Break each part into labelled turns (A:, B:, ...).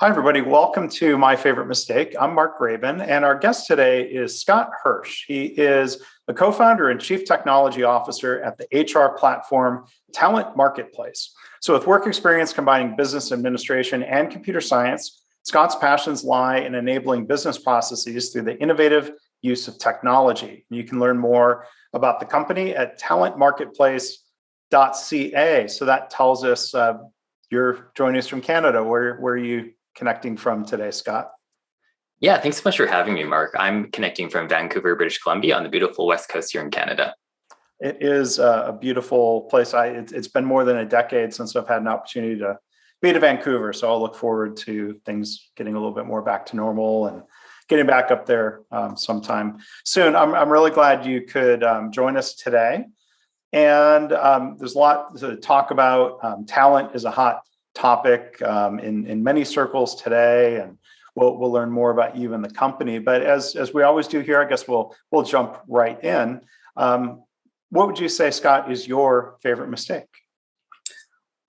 A: Hi, everybody. Welcome to My Favorite Mistake. I'm Mark Graben, and our guest today is Scott Hirsch. He is the co-founder and chief technology officer at the HR platform Talent Marketplace. So with work experience combining business administration and computer science, Scott's passions lie in enabling business processes through the innovative use of technology. You can learn more about the company at talentmarketplace.ca. So that tells us you're joining us from Canada. Where are you connecting from today, Scott?
B: Yeah, thanks so much for having me, Mark. I'm connecting from Vancouver, British Columbia on the beautiful West Coast here in Canada.
A: It is a beautiful place. It's been more than a decade since I've had an opportunity to be to Vancouver. So I'll look forward to things getting a little bit more back to normal and getting back up there sometime soon. I'm really glad you could join us today. And there's a lot to talk about. Talent is a hot topic in many circles today, and we'll learn more about you and the company. But as we always do here, I guess we'll jump right in. What would you say, Scott, is your favorite mistake?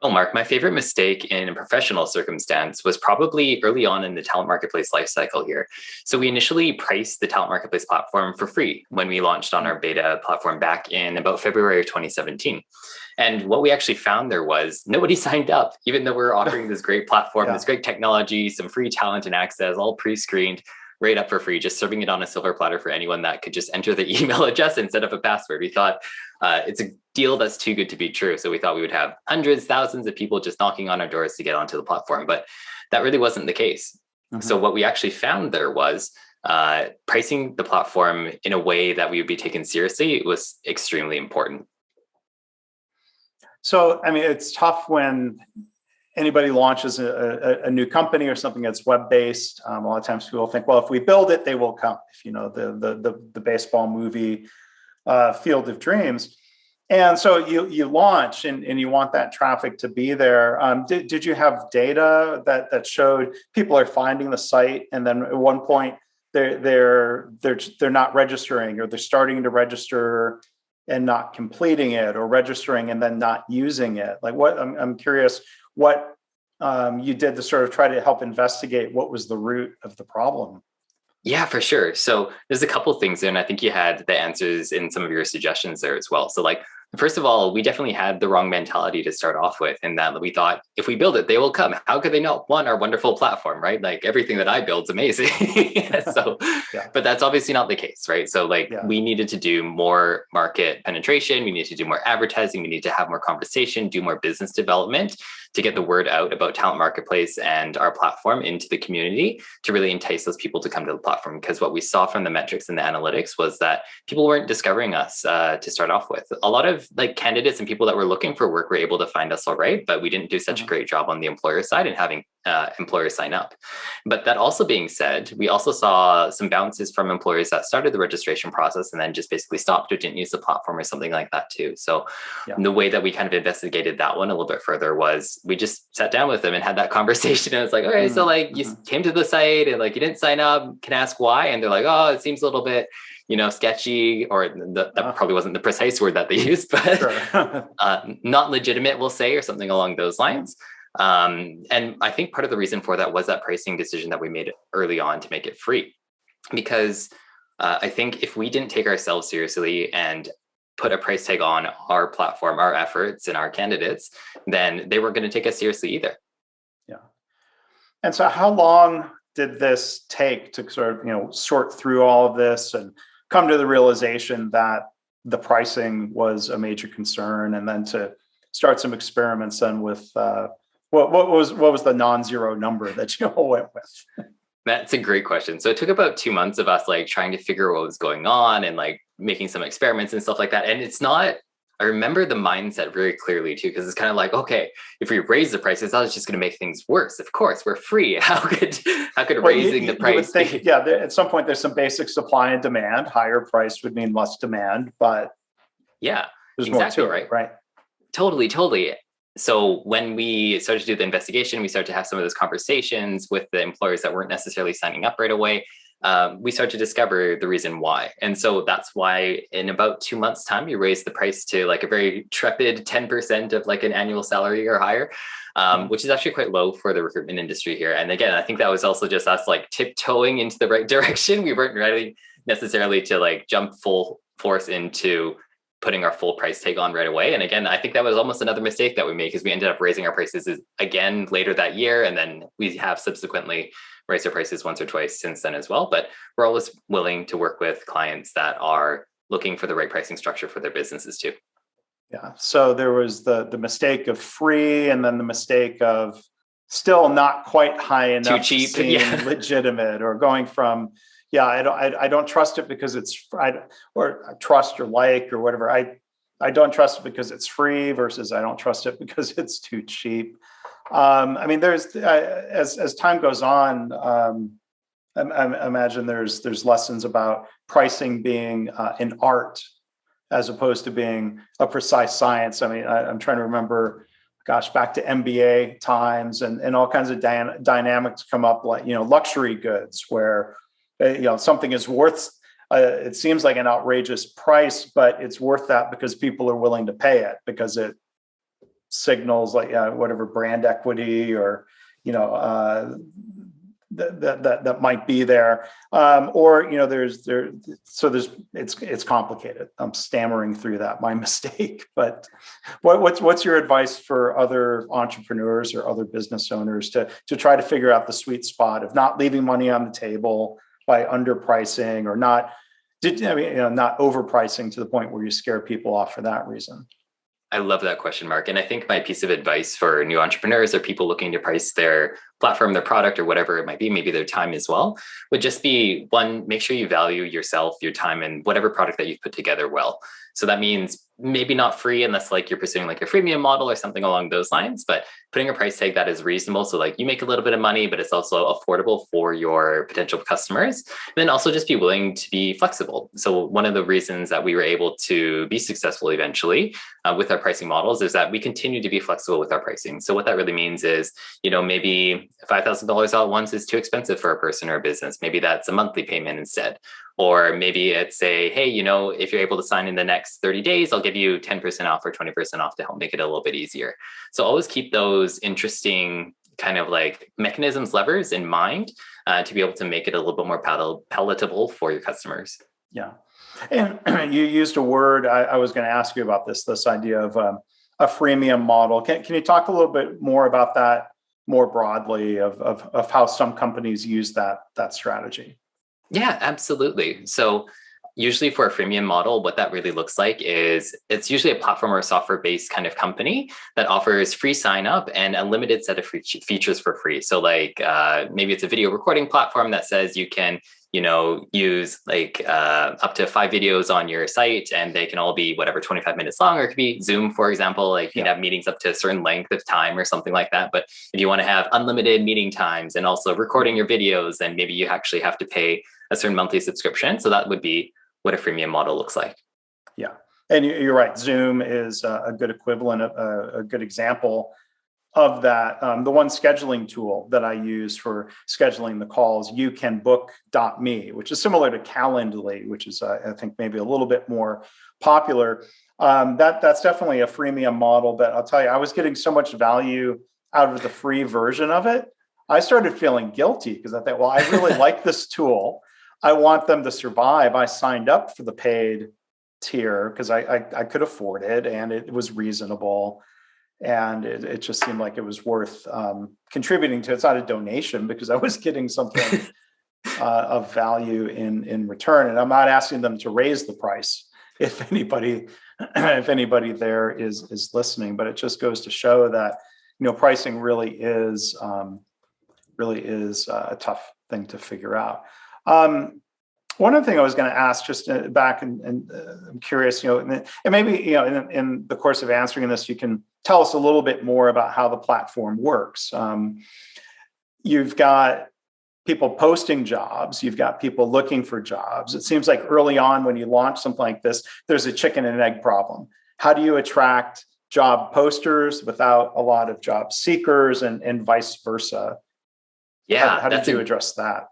B: Well, Mark, my favorite mistake in a professional circumstance was probably early on in the talent marketplace lifecycle here. So we initially priced the talent marketplace platform for free when we launched on our beta platform back in about February of 2017. And what we actually found there was nobody signed up, even though we were offering this great platform, this great technology, some free talent and access, all pre-screened, right up for free, just serving it on a silver platter for anyone that could just enter the email address and set up a password. We thought it's a deal that's too good to be true. So we thought we would have hundreds, thousands of people just knocking on our doors to get onto the platform, but that really wasn't the case. Mm-hmm. So what we actually found there was pricing the platform in a way that we would be taken seriously was extremely important.
A: So, I mean, it's tough when anybody launches a new company or something that's web-based. A lot of times people think, well, if we build it, they will come. If you know the baseball movie Field of Dreams. And so you launch and you want that traffic to be there. Did you have data that showed people are finding the site, and then at one point they're not registering, or they're starting to register and not completing it, or registering and then not using it? Like, what I'm curious what you did to sort of try to help investigate what was the root of the problem.
B: Yeah, for sure. So there's a couple of things there, and I think you had the answers in some of your suggestions there as well. So like, first of all, we definitely had the wrong mentality to start off with, in that we thought if we build it, they will come. How could they not want our wonderful platform, right? Like everything that I build is amazing. But that's obviously not the case, right? So like we needed to do more market penetration. We need to do more advertising. We need to have more conversation, do more business development to get the word out about Talent Marketplace and our platform into the community to really entice those people to come to the platform. Because what we saw from the metrics and the analytics was that people weren't discovering us to start off with. A lot of like candidates and people that were looking for work were able to find us all right, but we didn't do such a great job on the employer side and having employers sign up. But that also being said, we also saw some bounces from employers that started the registration process and then just basically stopped or didn't use the platform or something like that too. So the way that we kind of investigated that one a little bit further was we just sat down with them and had that conversation. And it's like, okay, so like you came to the site and like you didn't sign up, can I ask why? And they're like, oh, it seems a little bit, sketchy, or that probably wasn't the precise word that they used, but not legitimate, we'll say, or something along those lines. And I think part of the reason for that was that pricing decision that we made early on to make it free. Because I think if we didn't take ourselves seriously and put a price tag on our platform, our efforts, and our candidates, then they weren't going to take us seriously either.
A: Yeah. And so how long did this take to sort of, sort through all of this and come to the realization that the pricing was a major concern, and then to start some experiments then with what was the non-zero number that you all went with?
B: That's a great question. So it took about 2 months of us like trying to figure what was going on and like making some experiments and stuff like that. And it's not, I remember the mindset very clearly too, because it's kind of like, okay, if we raise the prices, that was just going to make things worse. Of course, we're free. How could raising the price?
A: You would think, at some point there's some basic supply and demand. Higher price would mean less demand, but
B: there's
A: exactly more to it, right?
B: Totally. So when we started to do the investigation, we started to have some of those conversations with the employers that weren't necessarily signing up right away. we start to discover the reason why. And so that's why in about 2 months' time, we raised the price to like a very trepid 10% of like an annual salary or higher, which is actually quite low for the recruitment industry here. And again, I think that was also just us like tiptoeing into the right direction. We weren't ready necessarily to like jump full force into putting our full price tag on right away. And again, I think that was almost another mistake that we made, because we ended up raising our prices again later that year. And then we have subsequently raised our prices once or twice since then as well. But we're always willing to work with clients that are looking for the right pricing structure for their businesses too.
A: Yeah. So there was the mistake of free, and then the mistake of still not quite high enough
B: Too cheap,
A: to seem legitimate, or going from, I don't trust it because it's, or I trust or like or whatever. I don't trust it because it's free versus I don't trust it because it's too cheap. I mean, there's as time goes on, I imagine there's lessons about pricing being an art as opposed to being a precise science. I mean, I'm trying to remember, gosh, back to MBA times, and all kinds of dynamics come up, like, luxury goods, where something is worth, it seems like an outrageous price, but it's worth that because people are willing to pay it, because it signals like whatever brand equity, or that might be there, or it's complicated. I'm stammering through that, my mistake. But what's your advice for other entrepreneurs or other business owners to try to figure out the sweet spot of not leaving money on the table by underpricing, or not overpricing to the point where you scare people off for that reason?
B: I love that question, Mark. And I think my piece of advice for new entrepreneurs or people looking to price their platform, their product, or whatever it might be, maybe their time as well, would just be, one, make sure you value yourself, your time, and whatever product that you've put together well. So that means maybe not free unless like you're pursuing like a freemium model or something along those lines, but putting a price tag that is reasonable. So like you make a little bit of money, but it's also affordable for your potential customers. And then also just be willing to be flexible. So one of the reasons that we were able to be successful eventually with our pricing models is that we continue to be flexible with our pricing. So what that really means is, maybe $5,000 all at once is too expensive for a person or a business. Maybe that's a monthly payment instead. Or maybe it's hey, if you're able to sign in the next 30 days, I'll give you 10% off or 20% off to help make it a little bit easier. So always keep those interesting kind of like mechanisms, levers in mind to be able to make it a little bit more palatable for your customers.
A: Yeah. And you used a word, I was going to ask you about this idea of a freemium model. Can you talk a little bit more about that more broadly, of how some companies use that strategy?
B: Yeah, absolutely. So usually for a freemium model, what that really looks like is it's usually a platform or a software-based kind of company that offers free sign up and a limited set of free features for free. So like maybe it's a video recording platform that says you can use like up to 5 videos on your site, and they can all be whatever 25 minutes long, or it could be Zoom, for example, like you can have meetings up to a certain length of time or something like that. But if you want to have unlimited meeting times and also recording your videos, then maybe you actually have to pay a certain monthly subscription. So that would be what a freemium model looks like.
A: Yeah. And you're right. Zoom is a good equivalent, a good example of that. The one scheduling tool that I use for scheduling the calls, youcanbook.me, which is similar to Calendly, which is, I think, maybe a little bit more popular. That's definitely a freemium model, but I'll tell you, I was getting so much value out of the free version of it. I started feeling guilty because I thought, well, I really like this tool. I want them to survive. I signed up for the paid tier because I could afford it, and it was reasonable. And it just seemed like it was worth contributing to. It's not a donation because I was getting something of value in return. And I'm not asking them to raise the price if anybody there is listening, but it just goes to show that pricing really is a tough thing to figure out. One other thing I was going to ask, just back, and I'm curious, and maybe in the course of answering this, you can tell us a little bit more about how the platform works. You've got people posting jobs, you've got people looking for jobs. It seems like early on when you launch something like this, there's a chicken and egg problem. How do you attract job posters without a lot of job seekers, and vice versa?
B: Yeah,
A: how did you address that?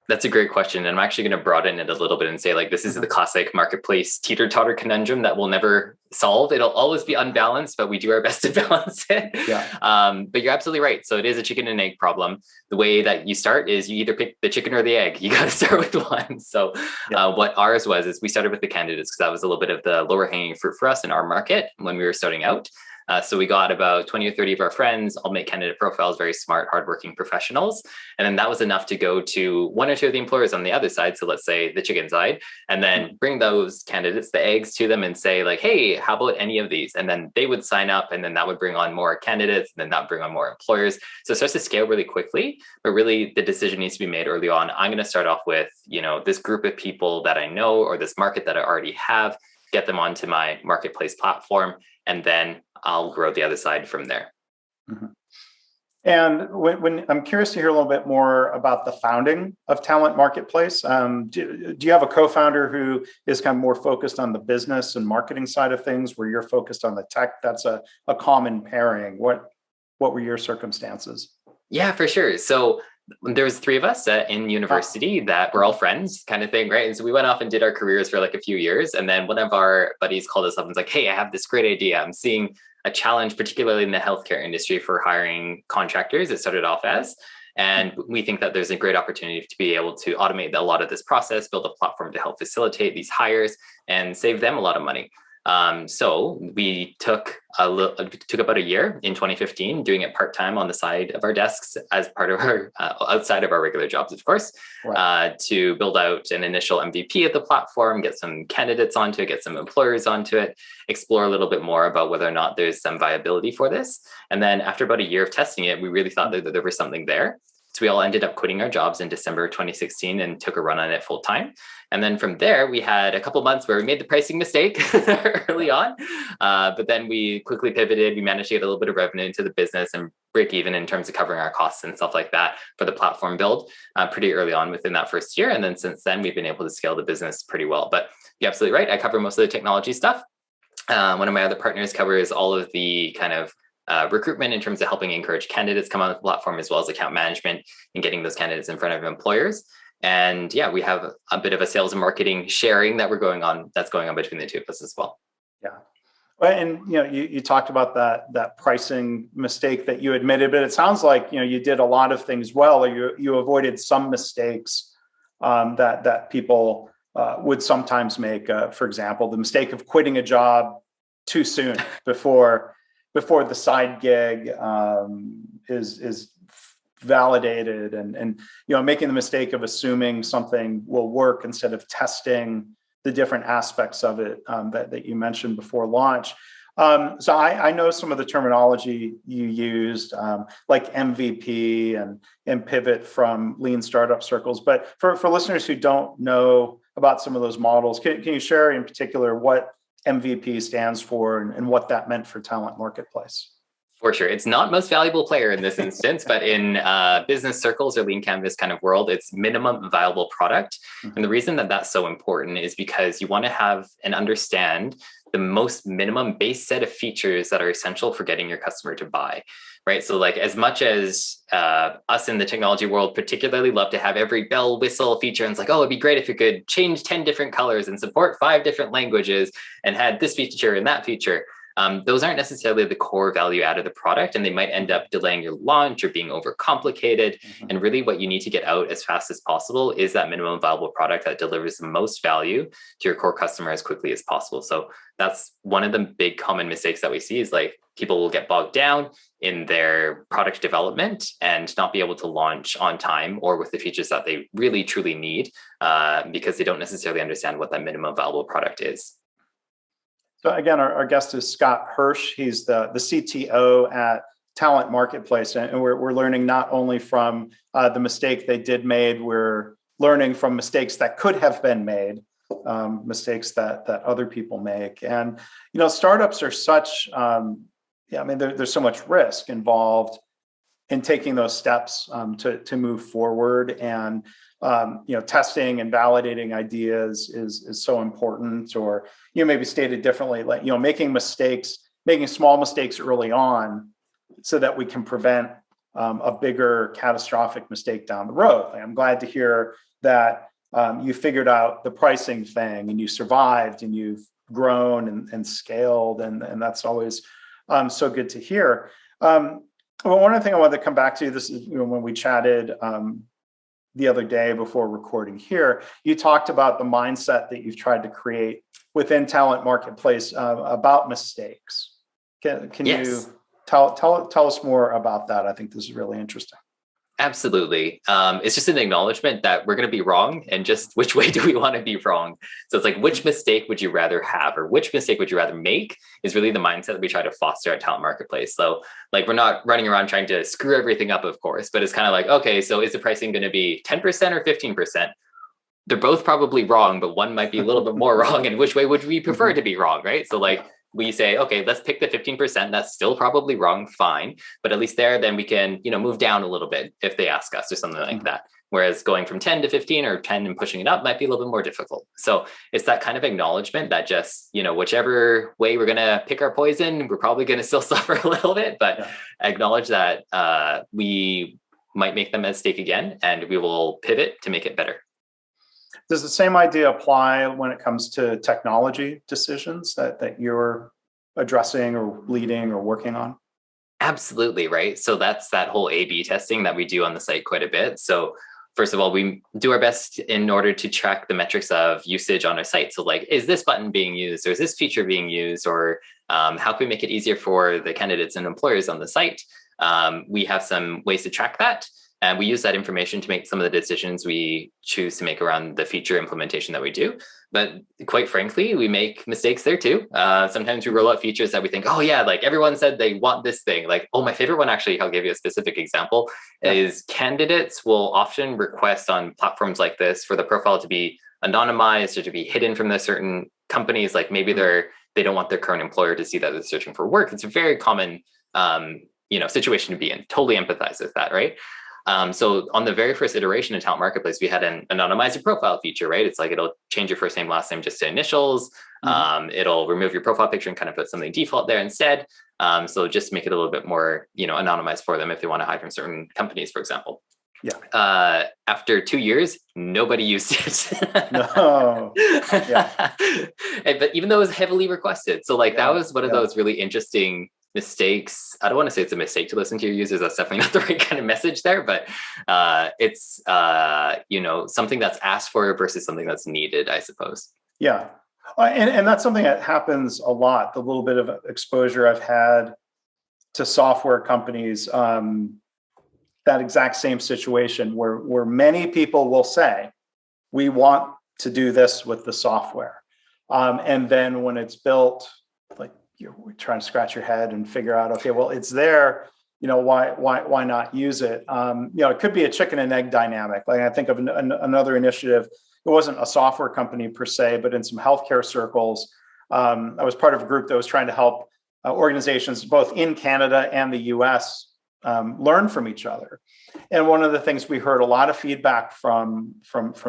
B: That's a great question. And I'm actually going to broaden it a little bit and say, like, this is the classic marketplace teeter-totter conundrum that we'll never solve. It'll always be unbalanced, but we do our best to balance it.
A: Yeah.
B: But you're absolutely right. So it is a chicken and egg problem. The way that you start is you either pick the chicken or the egg. You got to start with one. So what ours was is we started with the candidates because that was a little bit of the lower hanging fruit for us in our market when we were starting out. So we got about 20 or 30 of our friends, all make candidate profiles, very smart, hardworking professionals. And then that was enough to go to one or two of the employers on the other side. So let's say the chicken side, and then bring those candidates, the eggs, to them and say like, hey, how about any of these? And then they would sign up, and then that would bring on more candidates, and then that would bring on more employers. So it starts to scale really quickly, but really the decision needs to be made early on. I'm going to start off with, this group of people that I know, or this market that I already have, get them onto my marketplace platform, and then I'll grow the other side from there.
A: Mm-hmm. And when I'm curious to hear a little bit more about the founding of Talent Marketplace. Do you have a co-founder who is kind of more focused on the business and marketing side of things, where you're focused on the tech? That's a common pairing. What were your circumstances?
B: Yeah, for sure. So there was three of us in university that were all friends, kind of thing, right? And so we went off and did our careers for like a few years. And then one of our buddies called us up and was like, hey, I have this great idea. I'm seeing a challenge, particularly in the healthcare industry, for hiring contractors. It started off as, and we think that there's a great opportunity to be able to automate a lot of this process, build a platform to help facilitate these hires and save them a lot of money. So we took about a year in 2015 doing it part-time on the side of our desks as part of our outside of our regular jobs, of course, right, to build out an initial MVP of the platform, get some candidates onto it, get some employers onto it, explore a little bit more about whether or not there's some viability for this. And then after about a year of testing it, we really thought that there was something there. So we all ended up quitting our jobs in December 2016 and took a run on it full time. And then from there, we had a couple months where we made the pricing mistake early on. But then we quickly pivoted. We managed to get a little bit of revenue into the business and break even in terms of covering our costs and stuff like that for the platform build pretty early on within that first year. And then since then, we've been able to scale the business pretty well. But you're absolutely right. I cover most of the technology stuff. One of my other partners covers all of the kind of recruitment in terms of helping encourage candidates come on the platform, as well as account management and getting those candidates in front of employers. And yeah, we have a bit of a sales and marketing sharing that's going on between the two of us as well.
A: Yeah. Well, and you talked about that pricing mistake that you admitted, but it sounds like you did a lot of things well, or you avoided some mistakes that people would sometimes make. For example, the mistake of quitting a job too soon before the side gig is validated, and making the mistake of assuming something will work instead of testing the different aspects of it that you mentioned before launch. So I know some of the terminology you used, like MVP and pivot from lean startup circles. But for listeners who don't know about some of those models, can you share in particular what MVP stands for and what that meant for Talent Marketplace?
B: For sure. It's not most valuable player in this instance, but in business circles or lean canvas kind of world, it's minimum viable product. Mm-hmm. And the reason that that's so important is because you want to have and understand the most minimum base set of features that are essential for getting your customer to buy, right? So like, as much as us in the technology world particularly love to have every bell whistle feature, and it's like, oh, it'd be great if you could change 10 different colors and support 5 different languages and had this feature and that feature. Those aren't necessarily the core value out of the product, and they might end up delaying your launch or being overcomplicated. Mm-hmm. And really what you need to get out as fast as possible is that minimum viable product that delivers the most value to your core customer as quickly as possible. So that's one of the big common mistakes that we see, is like people will get bogged down in their product development and not be able to launch on time or with the features that they really truly need because they don't necessarily understand what that minimum viable product is.
A: So again, our guest is Scott Hirsch. He's the CTO at Talent Marketplace, and we're learning not only from the mistake they did made, we're learning from mistakes that could have been made, mistakes that other people make. And startups are such, there's so much risk involved in taking those steps to move forward, and testing and validating ideas is so important. Or maybe stated differently, like making small mistakes early on, so that we can prevent a bigger catastrophic mistake down the road. Like, I'm glad to hear that you figured out the pricing thing and you survived and you've grown and scaled, and that's always so good to hear. Well, one other thing I wanted to come back to, this is when we chatted the other day before recording here, you talked about the mindset that you've tried to create within Talent Marketplace about mistakes. Can
B: Yes.
A: you tell us more about that? I think this is really interesting.
B: Absolutely. It's just an acknowledgement that we're going to be wrong, and just which way do we want to be wrong? So it's like, which mistake would you rather have, or which mistake would you rather make, is really the mindset that we try to foster at Talent Marketplace. So like, we're not running around trying to screw everything up, of course, but it's kind of like, okay, so is the pricing going to be 10% or 15%? They're both probably wrong, but one might be a little bit more wrong. And which way would we prefer to be wrong, right? So like, we say, okay, let's pick the 15%. That's still probably wrong, fine. But at least there, then we can, move down a little bit if they ask us or something like that. Whereas going from 10 to 15 or 10 and pushing it up might be a little bit more difficult. So it's that kind of acknowledgement that just, whichever way we're going to pick our poison, we're probably going to still suffer a little bit, but acknowledge that we might make the mistake again, and we will pivot to make it better.
A: Does the same idea apply when it comes to technology decisions that you're addressing or leading or working on?
B: Absolutely, right? So that's that whole A/B testing that we do on the site quite a bit. So first of all, we do our best in order to track the metrics of usage on our site. So like, is this button being used, or is this feature being used, or how can we make it easier for the candidates and employers on the site? We have some ways to track that. And we use that information to make some of the decisions we choose to make around the feature implementation that we do. But quite frankly, we make mistakes there too. Sometimes we roll out features that we think, oh yeah, like everyone said they want this thing. Like, oh, my favorite one, actually, I'll give you a specific example, is candidates will often request on platforms like this for the profile to be anonymized or to be hidden from the certain companies. Like maybe they don't want their current employer to see that they're searching for work. It's a very common situation to be in. Totally empathize with that, right? So on the very first iteration of Talent Marketplace, we had an anonymize your profile feature, right? It's like, it'll change your first name, last name, just to initials. It'll remove your profile picture and kind of put something default there instead. So just make it a little bit more, anonymized for them if they want to hide from certain companies, for example.
A: Yeah.
B: After 2 years, nobody used it.
A: No. Yeah.
B: But even though it was heavily requested. So like, that was one of those really interesting mistakes. I don't want to say it's a mistake to listen to your users. That's definitely not the right kind of message there, but it's something that's asked for versus something that's needed, I suppose.
A: Yeah. And that's something that happens a lot. The little bit of exposure I've had to software companies, that exact same situation where many people will say, we want to do this with the software. And then when it's built, like, you're trying to scratch your head and figure out, okay, well, it's there, why not use it? It could be a chicken and egg dynamic. Like, I think of another initiative. It wasn't a software company per se, but in some healthcare circles, I was part of a group that was trying to help organizations both in Canada and the US learn from each other. And one of the things we heard a lot of feedback from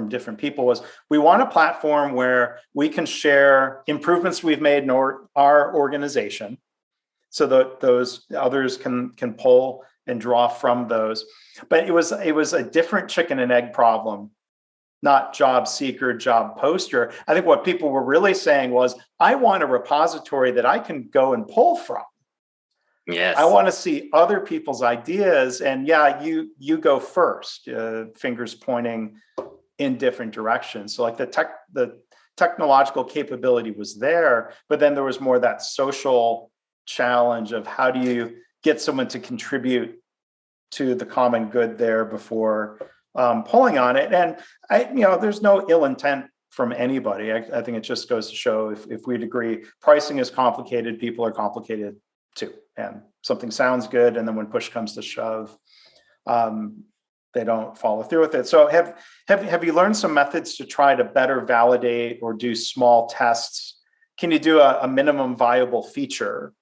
A: different people was, we want a platform where we can share improvements we've made in our organization, so that those others can pull and draw from those. But it was a different chicken and egg problem, not job seeker, job poster. I think what people were really saying was, I want a repository that I can go and pull from.
B: Yes.
A: I want to see other people's ideas, and you go first, fingers pointing in different directions. So like the technological capability was there, but then there was more that social challenge of, how do you get someone to contribute to the common good there before pulling on it. And there's no ill intent from anybody. I think it just goes to show, if we'd agree, pricing is complicated, people are complicated too, and something sounds good, and then when push comes to shove, they don't follow through with it. So have you learned some methods to try to better validate or do small tests? Can you do a minimum viable feature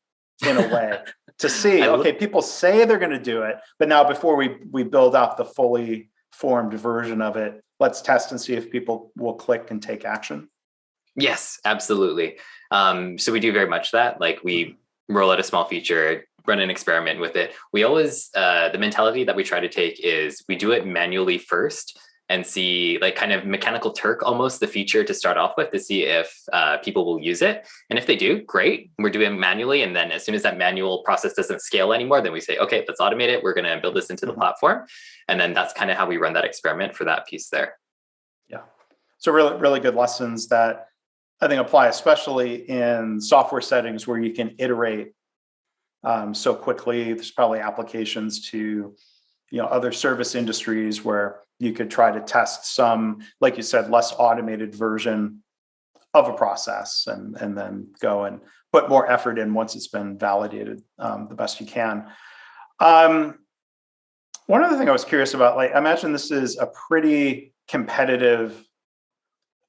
A: in a way to see, okay, people say they're going to do it, but now before we build out the fully formed version of it, let's test and see if people will click and take action?
B: Yes, absolutely. So we do very much that. Like, we roll out a small feature, run an experiment with it, we always, the mentality that we try to take is we do it manually first and see, like, kind of mechanical Turk almost, the feature to start off with, to see if people will use it. And if they do, great, we're doing it manually. And then as soon as that manual process doesn't scale anymore, then we say, okay, let's automate it. We're going to build this into the platform. And then that's kind of how we run that experiment for that piece there.
A: Yeah. So really, really good lessons that I think apply, especially in software settings where you can iterate so quickly. There's probably applications to, other service industries where you could try to test some, like you said, less automated version of a process, and then go and put more effort in once it's been validated the best you can. One other thing I was curious about, like, I imagine this is a pretty competitive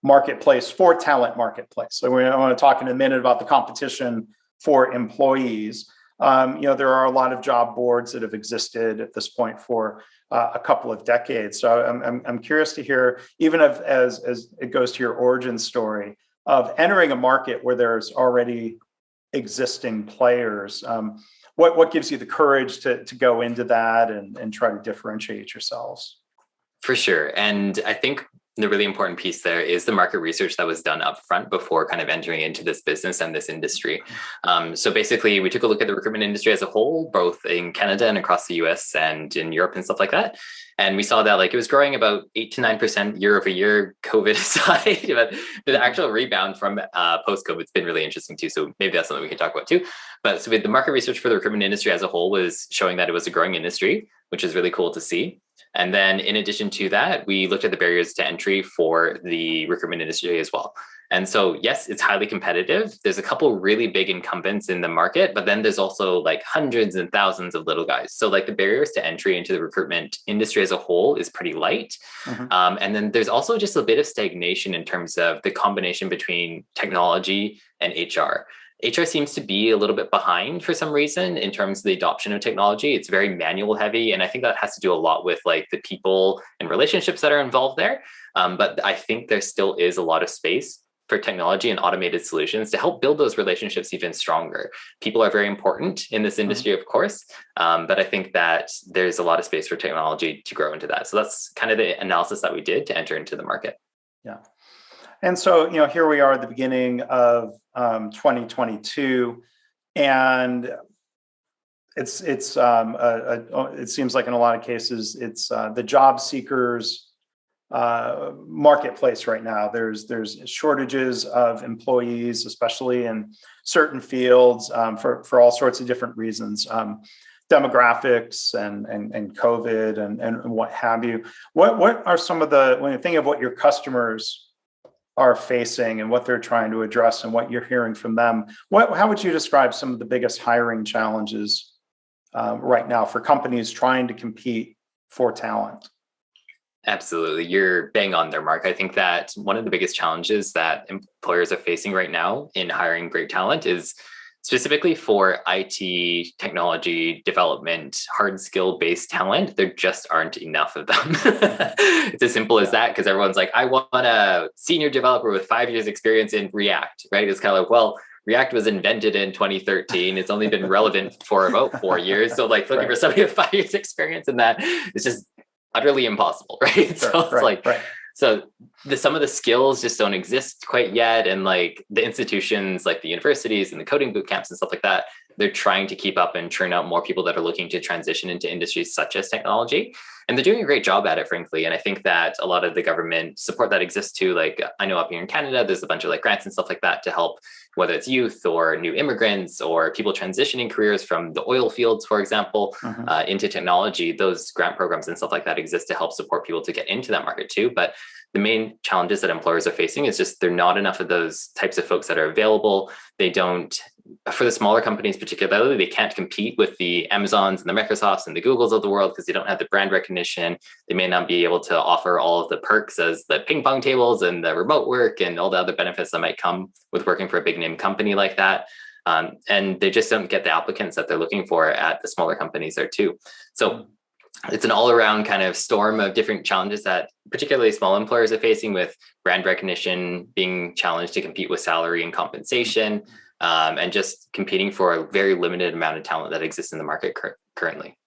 A: marketplace for talent marketplace. So I want to talk in a minute about the competition for employees. There are a lot of job boards that have existed at this point for a couple of decades. So I'm curious to hear, even as it goes to your origin story of entering a market where there's already existing players. What gives you the courage to go into that and try to differentiate yourselves?
B: For sure. And I think the really important piece there is the market research that was done up front before kind of entering into this business and this industry. So basically, we took a look at the recruitment industry as a whole, both in Canada and across the US and in Europe and stuff like that. And we saw that, like, it was growing about 8 to 9% year over year, COVID aside. But the actual rebound from post-COVID has been really interesting too. So maybe that's something we can talk about too. But so the market research for the recruitment industry as a whole was showing that it was a growing industry, which is really cool to see. And then in addition to that, we looked at the barriers to entry for the recruitment industry as well. And so, yes, it's highly competitive. There's a couple really big incumbents in the market, but then there's also like hundreds and thousands of little guys. So like the barriers to entry into the recruitment industry as a whole is pretty light. And then there's also just a bit of stagnation in terms of the combination between technology and HR. HR seems to be a little bit behind for some reason in terms of the adoption of technology. It's very manual heavy. And I think that has to do a lot with like the people and relationships that are involved there. But I think there still is a lot of space for technology and automated solutions to help build those relationships even stronger. People are very important in this industry, of course. But I think that there's a lot of space for technology to grow into that. So that's kind of the analysis that we did to enter into the market.
A: Yeah. And so, here we are at the beginning of 2022, and it seems like in a lot of cases, it's the job seekers marketplace right now. There's shortages of employees, especially in certain fields, for all sorts of different reasons. Demographics and COVID and what have you. What are some of when you think of what your customers are facing and what they're trying to address and what you're hearing from them, how would you describe some of the biggest hiring challenges right now for companies trying to compete for talent?
B: Absolutely. You're bang on there, Mark. I think that one of the biggest challenges that employers are facing right now in hiring great talent is specifically for IT, technology, development, hard skill based talent. There just aren't enough of them. It's as simple as that, because everyone's like, I want a senior developer with 5 years experience in React, right? It's kind of like, well, React was invented in 2013. It's only been relevant for about 4 years. So like looking for somebody with 5 years experience in that is just utterly impossible, right? So some of the skills just don't exist quite yet. And like the institutions, like the universities and the coding boot camps and stuff like that, they're trying to keep up and churn out more people that are looking to transition into industries such as technology. And they're doing a great job at it, frankly. And I think that a lot of the government support that exists too, like I know up here in Canada, there's a bunch of like grants and stuff like that to help, whether it's youth or new immigrants or people transitioning careers from the oil fields, for example, into technology. Those grant programs and stuff like that exist to help support people to get into that market too. But the main challenges that employers are facing is just there are not enough of those types of folks that are available. They don't, for the smaller companies particularly, they can't compete with the Amazons and the Microsofts and the Googles of the world because they don't have the brand recognition. They may not be able to offer all of the perks as the ping pong tables and the remote work and all the other benefits that might come with working for a big name company like that. And they just don't get the applicants that they're looking for at the smaller companies there too. So it's an all-around kind of storm of different challenges that particularly small employers are facing, with brand recognition being challenged to compete with salary and compensation. and just competing for a very limited amount of talent that exists in the market currently.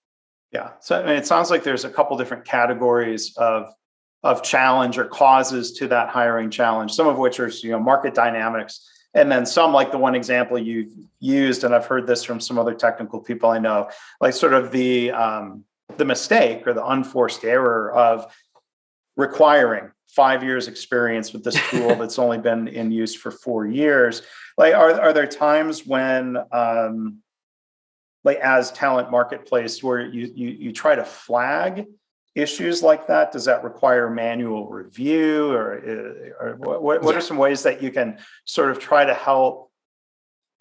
A: Yeah. So I mean, it sounds like there's a couple different categories of challenge or causes to that hiring challenge, some of which are, market dynamics. And then some, like the one example you've used, and I've heard this from some other technical people I know, like sort of the mistake or the unforced error of requiring 5 years experience with this tool that's only been in use for 4 years. Like, are there times when, like as talent marketplace, where you try to flag issues like that? Does that require manual review, or what are some ways that you can sort of try to help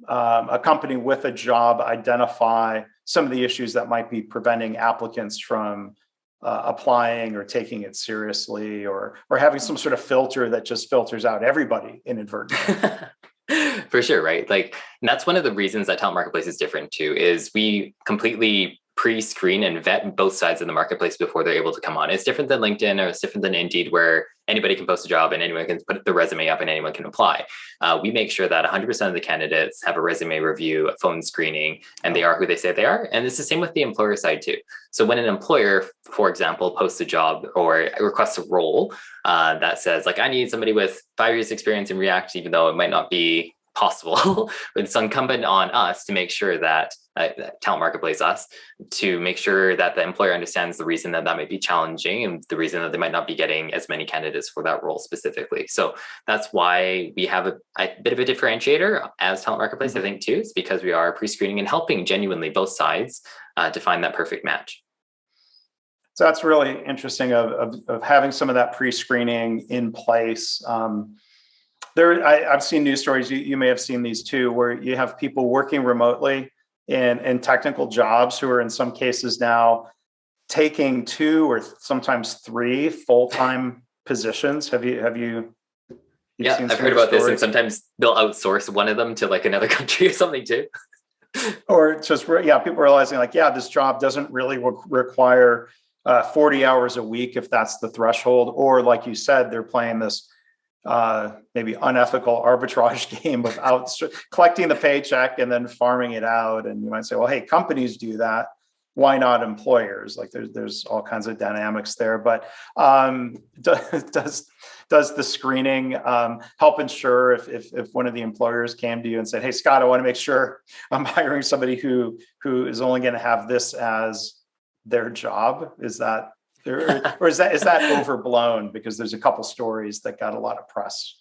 A: a company with a job identify some of the issues that might be preventing applicants from applying or taking it seriously, or having some sort of filter that just filters out everybody inadvertently?
B: For sure, right? Like, and that's one of the reasons that talent marketplace is different too, is we completely pre-screen and vet both sides of the marketplace before they're able to come on. It's different than LinkedIn, or it's different than Indeed, where anybody can post a job and anyone can put the resume up and anyone can apply. We make sure that 100% of the candidates have a resume review, a phone screening, and they are who they say they are. And it's the same with the employer side too. So when an employer, for example, posts a job or requests a role that says, like, I need somebody with 5 years experience in React, even though it might not be possible, it's incumbent on us to make sure that talent marketplace, us, to make sure that the employer understands the reason that might be challenging and the reason that they might not be getting as many candidates for that role specifically. So that's why we have a bit of a differentiator as talent marketplace, I think too. It's because we are pre-screening and helping genuinely both sides to find that perfect match.
A: So that's really interesting of having some of that pre-screening in place. I've seen news stories, you may have seen these too, where you have people working remotely in technical jobs who are in some cases now taking 2 or sometimes 3 full-time positions. Have you
B: Yeah,
A: seen
B: I've heard about this, and sometimes they'll outsource one of them to like another country or something too.
A: Or just, people realizing like, this job doesn't really require 40 hours a week, if that's the threshold. Or like you said, they're playing this maybe unethical arbitrage game of collecting the paycheck and then farming it out. And you might say, well, hey, companies do that. Why not employers? Like there's all kinds of dynamics there. But does the screening help ensure if one of the employers came to you and said, hey, Scott, I want to make sure I'm hiring somebody who is only going to have this as their job? Is that or is that overblown? Because there's a couple stories that got a lot of press.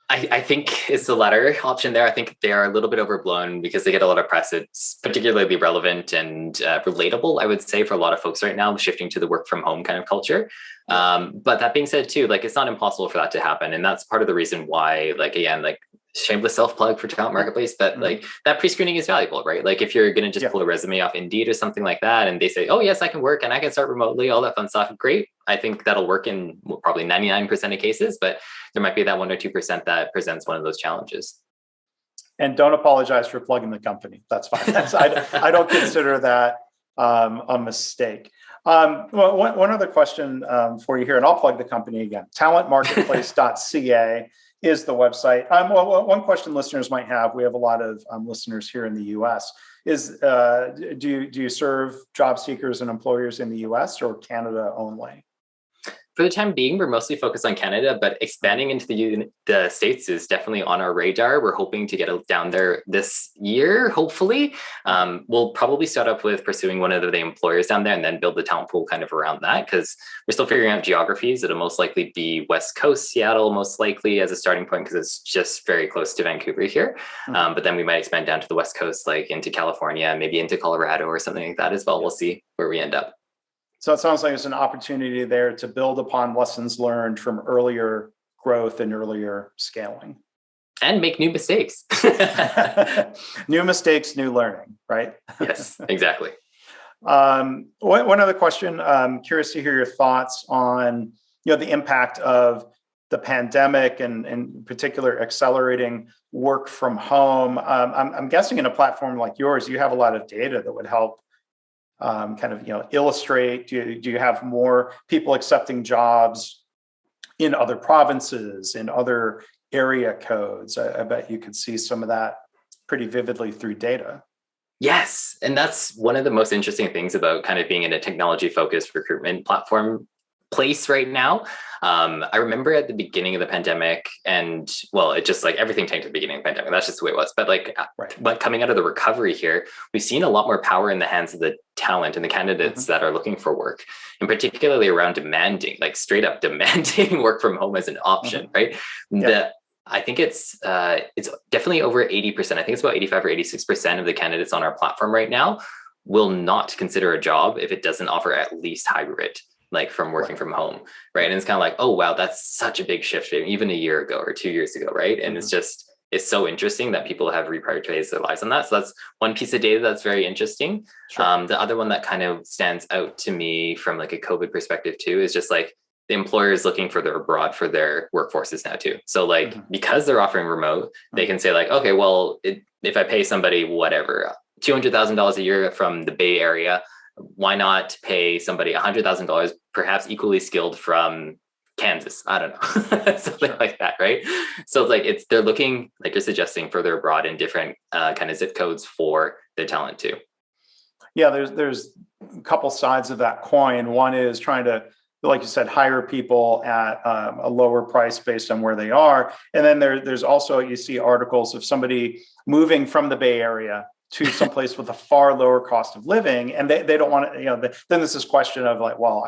B: I think it's the latter option there. I think they are a little bit overblown because they get a lot of press. It's particularly relevant and relatable, I would say, for a lot of folks right now, shifting to the work from home kind of culture. But that being said too, like, it's not impossible for that to happen. And that's part of the reason why, like, again, like, shameless self-plug for talent marketplace, but like that pre-screening is valuable, right? Like if you're going to just pull a resume off Indeed or something like that, and they say, oh yes, I can work and I can start remotely, all that fun stuff, great. I think that'll work in probably 99% of cases, but there might be that 1 or 2% that presents one of those challenges.
A: And don't apologize for plugging the company. That's fine. I don't consider that a mistake. Well, one other question for you here, and I'll plug the company again. Talentmarketplace.ca is the website. Well, one question listeners might have, we have a lot of listeners here in the US, is do you serve job seekers and employers in the US or Canada only?
B: For the time being, we're mostly focused on Canada, but expanding into the States is definitely on our radar. We're hoping to get down there this year, hopefully. We'll probably start up with pursuing one of the employers down there and then build the talent pool kind of around that, because we're still figuring out geographies. It'll most likely be West Coast, Seattle, most likely as a starting point, because it's just very close to Vancouver here. But then we might expand down to the West Coast, like into California, maybe into Colorado or something like that as well. We'll see where we end up.
A: So it sounds like there's an opportunity there to build upon lessons learned from earlier growth and earlier scaling.
B: And make new mistakes.
A: New mistakes, new learning, right?
B: Yes, exactly.
A: One other question. I'm curious to hear your thoughts on the impact of the pandemic and in particular accelerating work from home. I'm guessing in a platform like yours, you have a lot of data that would help illustrate. Do you have more people accepting jobs in other provinces, in other area codes? I bet you could see some of that pretty vividly through data.
B: Yes. And that's one of the most interesting things about kind of being in a technology focused recruitment platform place right now. I remember at the beginning of the pandemic, and well, it just like everything tanked at the beginning of the pandemic. That's just the way it was. But like, but coming out of the recovery here, we've seen a lot more power in the hands of the talent and the candidates that are looking for work, and particularly around demanding, like straight up demanding work from home as an option, right? I think it's definitely over 80%. I think it's about 85 or 86% of the candidates on our platform right now will not consider a job if it doesn't offer at least hybrid, like from working from home, right? And it's kind of like, oh, wow, that's such a big shift even a year ago or 2 years ago, right? And it's so interesting that people have reprioritized their lives on that. So that's one piece of data that's very interesting. The other one that kind of stands out to me from like a COVID perspective too is just like the employers looking further abroad for their workforces now too. So like, because they're offering remote, they can say like, okay, well, if I pay somebody, whatever, $200,000 a year from the Bay Area, why not pay somebody $100,000, perhaps equally skilled from Kansas? I don't know, something like that, right? So it's like, they're looking, like you're suggesting, further abroad in different kind of zip codes for their talent too.
A: Yeah, there's a couple sides of that coin. One is trying to, like you said, hire people at a lower price based on where they are. And then there's also, you see articles of somebody moving from the Bay Area to someplace with a far lower cost of living. And they don't want to, then there's this question of like, well,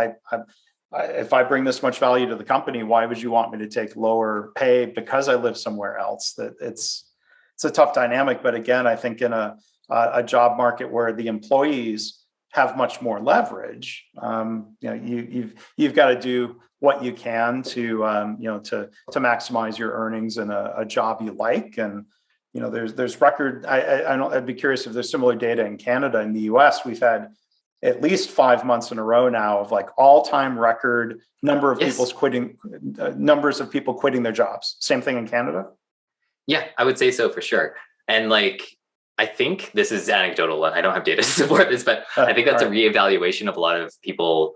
A: if I bring this much value to the company, why would you want me to take lower pay because I live somewhere else? That it's a tough dynamic. But again, I think in a job market where the employees have much more leverage, you've got to do what you can to maximize your earnings in a job you like. And there's record. I'd be curious if there's similar data in Canada. In the U.S., we've had at least 5 months in a row now of like all-time record number of numbers of people quitting their jobs. Same thing in Canada.
B: Yeah, I would say so for sure. And like, I think this is anecdotal and I don't have data to support this, but I think that's a reevaluation of a lot of people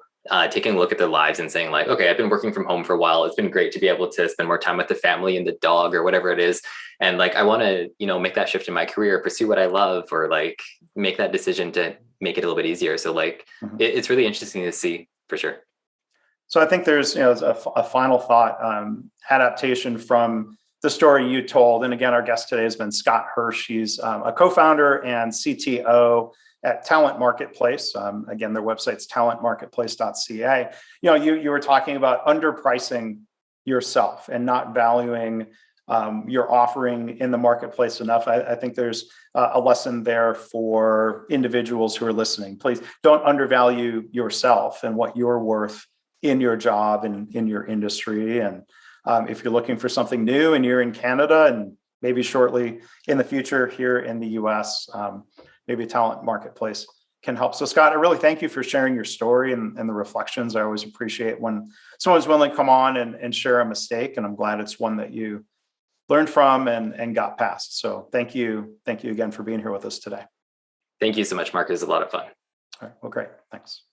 B: taking a look at their lives and saying like, okay, I've been working from home for a while. It's been great to be able to spend more time with the family and the dog or whatever it is. And like, I want to, make that shift in my career, pursue what I love, or like make that decision to make it a little bit easier. So like, it's really interesting to see for sure.
A: So I think there's, a final thought, adaptation from the story you told. And again, our guest today has been Scott Hirsch. He's a co-founder and CTO at Talent Marketplace. Again, their website's talentmarketplace.ca. You were talking about underpricing yourself and not valuing your offering in the marketplace enough. I think there's a lesson there for individuals who are listening. Please don't undervalue yourself and what you're worth in your job and in your industry. And if you're looking for something new and you're in Canada and maybe shortly in the future here in the US, maybe Talent Marketplace can help. So Scott, I really thank you for sharing your story and the reflections. I always appreciate when someone's willing to come on and share a mistake. And I'm glad it's one that you learned from and got past. So thank you. Thank you again for being here with us today.
B: Thank you so much, Mark. It was a lot of fun.
A: All right. Well, great. Thanks.